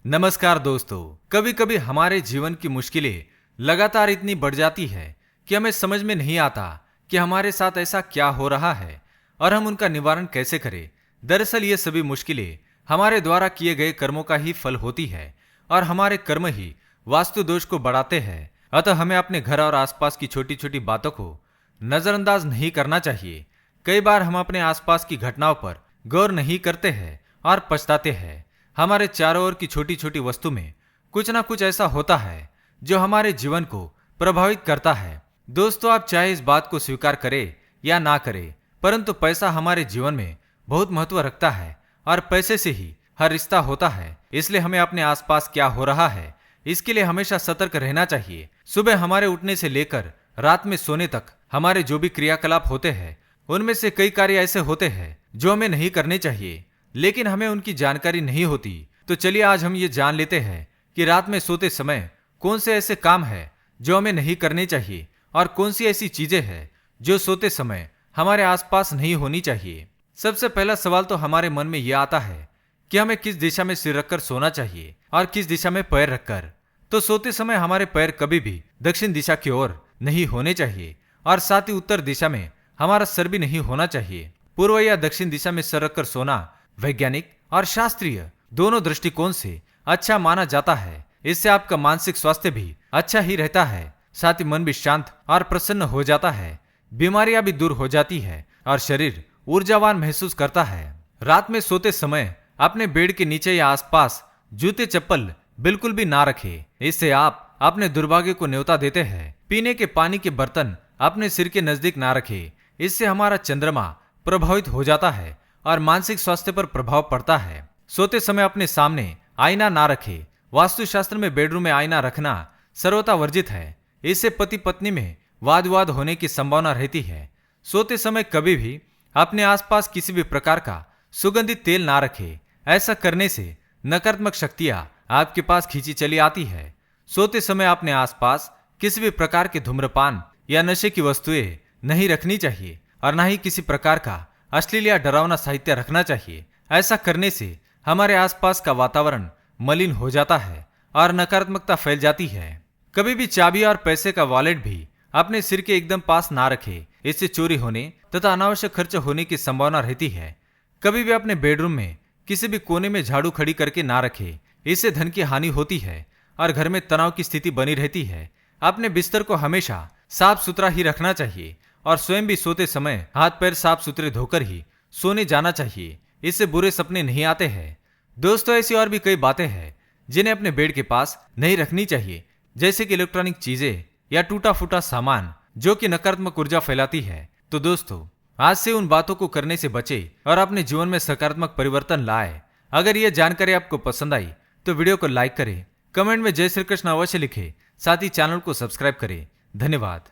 नमस्कार दोस्तों। कभी कभी हमारे जीवन की मुश्किलें लगातार इतनी बढ़ जाती है कि हमें समझ में नहीं आता कि हमारे साथ ऐसा क्या हो रहा है और हम उनका निवारण कैसे करें। दरअसल ये सभी मुश्किलें हमारे द्वारा किए गए कर्मों का ही फल होती है और हमारे कर्म ही वास्तु दोष को बढ़ाते हैं। अतः हमें अपने घर और आसपास की छोटी छोटी बातों को नजरअंदाज नहीं करना चाहिए। कई बार हम अपने आसपास की घटनाओं पर गौर नहीं करते हैं और पछताते हैं। हमारे चारों ओर की छोटी छोटी वस्तु में कुछ ना कुछ ऐसा होता है जो हमारे जीवन को प्रभावित करता है। दोस्तों, आप चाहे इस बात को स्वीकार करें या ना करें, परंतु पैसा हमारे जीवन में बहुत महत्व रखता है और पैसे से ही हर रिश्ता होता है। इसलिए हमें अपने आसपास क्या हो रहा है इसके लिए हमेशा सतर्क रहना चाहिए। सुबह हमारे उठने से लेकर रात में सोने तक हमारे जो भी क्रियाकलाप होते हैं उनमें से कई कार्य ऐसे होते हैं जो हमें नहीं करने चाहिए, लेकिन हमें उनकी जानकारी नहीं होती। तो चलिए आज हम ये जान लेते हैं कि रात में सोते समय कौन से ऐसे काम है जो हमें नहीं करने चाहिए और कौन सी ऐसी चीजें हैं जो सोते समय हमारे आसपास नहीं होनी चाहिए। सबसे पहला सवाल तो हमारे मन में यह आता है कि हमें किस दिशा में सिर रखकर सोना चाहिए और किस दिशा में पैर रखकर। तो सोते समय हमारे पैर कभी भी दक्षिण दिशा की ओर नहीं होने चाहिए और साथ ही उत्तर दिशा में हमारा सर भी नहीं होना चाहिए। पूर्व या दक्षिण दिशा में सर रखकर सोना वैज्ञानिक और शास्त्रीय दोनों दृष्टिकोण से अच्छा माना जाता है। इससे आपका मानसिक स्वास्थ्य भी अच्छा ही रहता है, साथ ही मन भी शांत और प्रसन्न हो जाता है, बीमारियां भी दूर हो जाती है और शरीर ऊर्जावान महसूस करता है। रात में सोते समय अपने बेड के नीचे या आसपास जूते चप्पल बिल्कुल भी ना रखें। इससे आप अपने दुर्भाग्य को न्योता देते हैं। पीने के पानी के बर्तन अपने सिर के नजदीक ना रखें। इससे हमारा चंद्रमा प्रभावित हो जाता है और मानसिक स्वास्थ्य पर प्रभाव पड़ता है। सोते समय अपने सामने आईना ना रखें। वास्तुशास्त्र में बेडरूम में आईना रखना सर्वथा वर्जित है। इससे पति पत्नी में वाद विवाद होने की संभावना रहती है। सोते समय कभी भी अपने आसपास किसी भी प्रकार का सुगंधित तेल ना रखें। ऐसा करने से नकारात्मक शक्तियां आपके पास खींची चली आती है। सोते समय अपने आसपास किसी भी प्रकार के धूम्रपान या नशे की वस्तुएं नहीं रखनी चाहिए और न ही किसी प्रकार का अश्लील या डरावना साहित्य रखना चाहिए। ऐसा करने से हमारे आसपास का वातावरण मलिन हो जाता है और नकारात्मकता फैल जाती है। कभी भी चाबी और पैसे का वॉलेट भी अपने सिर के एकदम पास ना रखें। इससे चोरी होने तथा अनावश्यक खर्च होने की संभावना रहती है। कभी भी अपने बेडरूम में किसी भी कोने में झाड़ू खड़ी करके ना रखें। इससे धन की हानि होती है और घर में तनाव की स्थिति बनी रहती है। अपने बिस्तर को हमेशा साफ सुथरा ही रखना चाहिए और स्वयं भी सोते समय हाथ पैर साफ सुथरे धोकर ही सोने जाना चाहिए। इससे बुरे सपने नहीं आते हैं। दोस्तों, ऐसी और भी कई बातें हैं जिन्हें अपने बेड के पास नहीं रखनी चाहिए, जैसे कि इलेक्ट्रॉनिक चीजें या टूटा फूटा सामान जो कि नकारात्मक ऊर्जा फैलाती है। तो दोस्तों, आज से उन बातों को करने से बचे और अपने जीवन में सकारात्मक परिवर्तन लाए। अगर यह जानकारी आपको पसंद आई तो वीडियो को लाइक करें, कमेंट में जय श्री कृष्ण अवश्य लिखें, साथ ही चैनल को सब्सक्राइब करें। धन्यवाद।